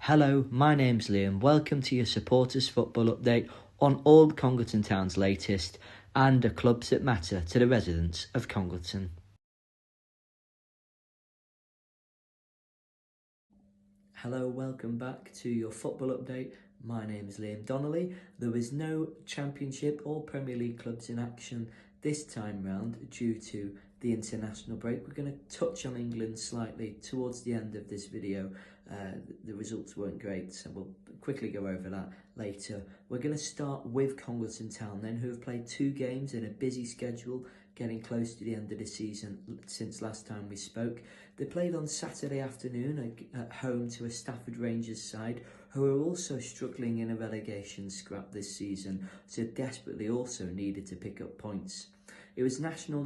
Hello, my name's Liam. Welcome to your supporters football update on all Congleton Town's latest and the clubs that matter to the residents of Congleton. Hello, welcome back to your football update. My name is Liam Donnelly. There was no Championship or Premier League clubs in action this time round due to the international break. We're going to touch on England slightly towards the end of this video. The results weren't great, so we'll quickly go over that later. We're going to start with Congleton Town then, who have played 2 games in a busy schedule, getting close to the end of the season since last time we spoke. They played on Saturday afternoon at home to a Stafford Rangers side who are also struggling in a relegation scrap this season, so desperately also needed to pick up points. It was National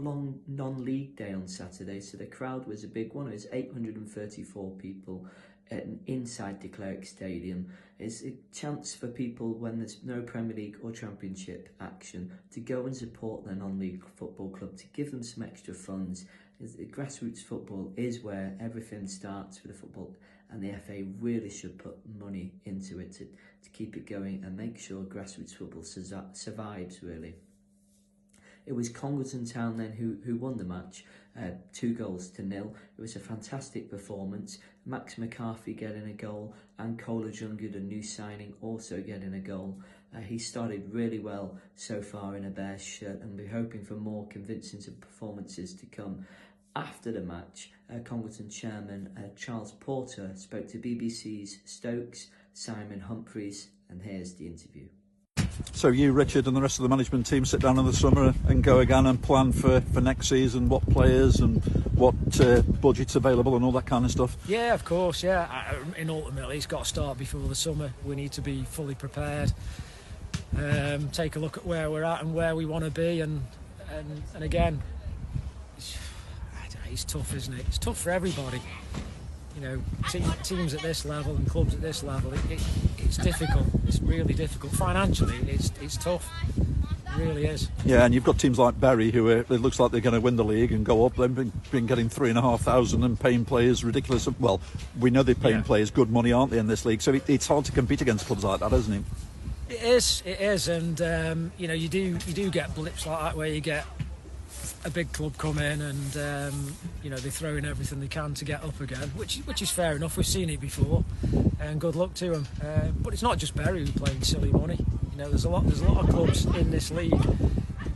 Non-League Day on Saturday, so the crowd was a big one. It was 834 people inside De Klerk Stadium. It's a chance for people, when there's no Premier League or Championship action, to go and support their non-league football club, to give them some extra funds. Grassroots football is where everything starts for the football, and the FA really should put money into it to keep it going and make sure grassroots football survives, really. It was Congleton Town then who won the match, 2-0. It was a fantastic performance. Max McCarthy getting a goal and Kola Jungu, the new signing, also getting a goal. He started really well so far in a Bears shirt, and we're hoping for more convincing performances to come. After the match, Congleton chairman Charles Porter spoke to BBC's Stoke Simon Humphreys, and here's the interview. So you, Richard, and the rest of the management team sit down in the summer and go again and plan for next season, what players and what budget's available and all that kind of stuff? Yeah, of course, yeah. Ultimately, it's got to start before the summer. We need to be fully prepared, take a look at where we're at and where we want to be, and again, it's tough, isn't it? It's tough for everybody. You know, teams at this level and clubs at this level, it's difficult. It's really difficult. Financially, it's tough. It really is. Yeah, and you've got teams like Bury who it looks like they're going to win the league and go up. They've been getting 3,500 and paying players ridiculous. Well, we know they're paying players good money, aren't they, in this league? So it's hard to compete against clubs like that, isn't it? It is, and you know, you do get blips like that where you get a big club come in and you know, they throw in everything they can to get up again, which is fair enough. We've seen it before, and good luck to them. But it's not just Bury who are playing silly money. You know, there's a lot of clubs in this league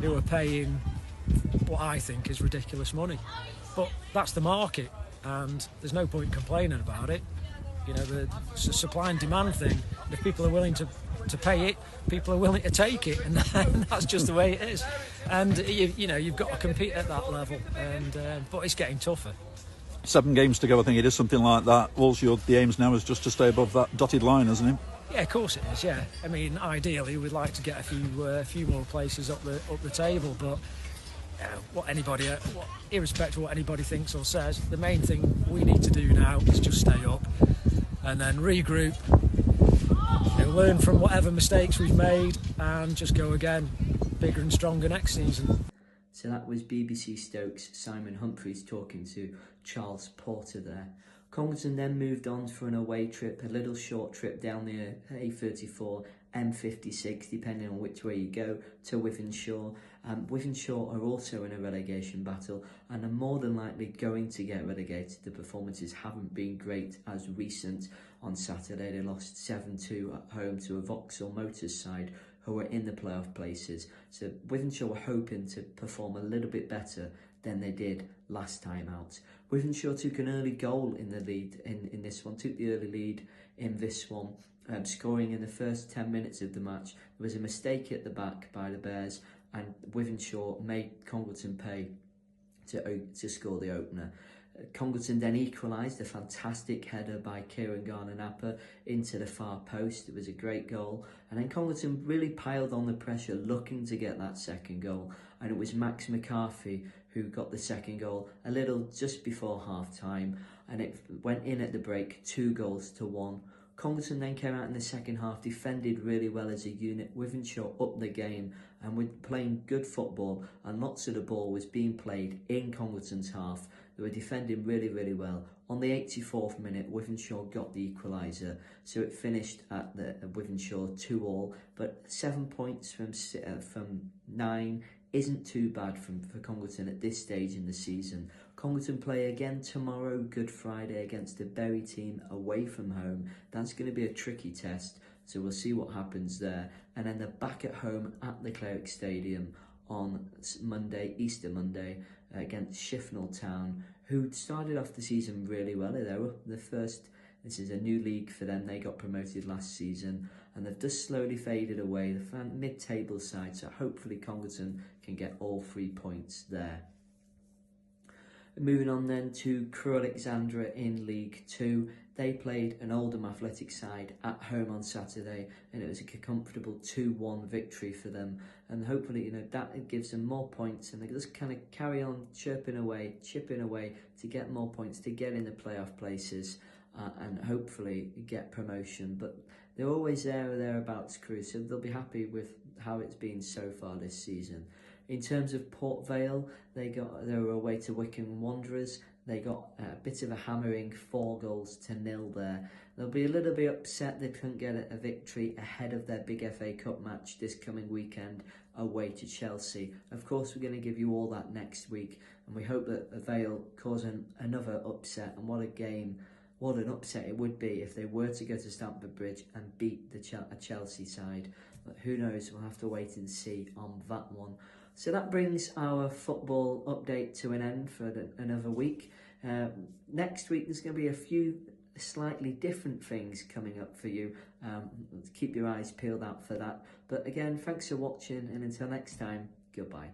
who are paying what I think is ridiculous money. But that's the market, and there's no point complaining about it. You know, it's a supply and demand thing. If people are willing to pay it, people are willing to take it, and that's just the way it is. And you know, you've got to compete at that level, and but it's getting tougher. 7 games to go, I think it is, something like that. All the aims now is just to stay above that dotted line, isn't it? Yeah, of course it is. Yeah, I mean, ideally we'd like to get a few more places up the table, but irrespective of what anybody thinks or says, the main thing we need to do now is just stay up and then regroup, you know, learn from whatever mistakes we've made and just go again bigger and stronger next season. So that was BBC Stoke's Simon Humphreys talking to Charles Porter there. Congleton then moved on for an away trip, a little short trip down the A34, M56, depending on which way you go, to Wythenshawe. Wythenshawe are also in a relegation battle and are more than likely going to get relegated. The performances haven't been great as recent. On Saturday they lost 7-2 at home to a Vauxhall Motors side who are in the playoff places. So Wythenshawe were hoping to perform a little bit better than they did last time out. Wythenshawe took an early goal in the lead in this one, took the early lead in this one, scoring in the first 10 minutes of the match. There was a mistake at the back by the Bears, and Wythenshawe made Congleton pay to score the opener. Congleton then equalised, a fantastic header by Kieran Garner-Napper into the far post. It was a great goal, and then Congleton really piled on the pressure looking to get that second goal, and it was Max McCarthy who got the second goal a little just before half time, and it went in at the break 2-1. Congleton then came out in the second half, defended really well as a unit. Wythenshawe upped the game and were playing good football, and lots of the ball was being played in Congleton's half. They were defending really, really well. On the 84th minute, Wythenshawe got the equaliser, so it finished at the Wythenshawe 2-2. But 7 points from 9 isn't too bad for Congleton at this stage in the season. Congleton play again tomorrow, Good Friday, against the Bury team away from home. That's going to be a tricky test, so we'll see what happens there. And then they're back at home at the Cleric Stadium on Monday, Easter Monday, against Shifnal Town, who started off the season really well. They were the first. This is a new league for them. They got promoted last season and they've just slowly faded away. The mid-table side, so hopefully Congleton can get all 3 points there. Moving on then to Crewe Alexandra in League 2. They played an Oldham Athletic side at home on Saturday and it was a comfortable 2-1 victory for them. And hopefully, that gives them more points and they just kind of carry on chipping away to get more points, to get in the playoff places and hopefully get promotion. But they're always there or thereabouts, Crewe, so they'll be happy with how it's been so far this season. In terms of Port Vale, they were away to Wycombe Wanderers. They got a bit of a hammering, 4-0 there. They'll be a little bit upset they couldn't get a victory ahead of their big FA Cup match this coming weekend away to Chelsea. Of course, we're going to give you all that next week, and we hope that Vale cause another upset. And what a game, what an upset it would be if they were to go to Stamford Bridge and beat a Chelsea side. But who knows, we'll have to wait and see on that one. So that brings our football update to an end for another week. Next week there's going to be a few slightly different things coming up for you. Keep your eyes peeled out for that. But again, thanks for watching, and until next time, goodbye.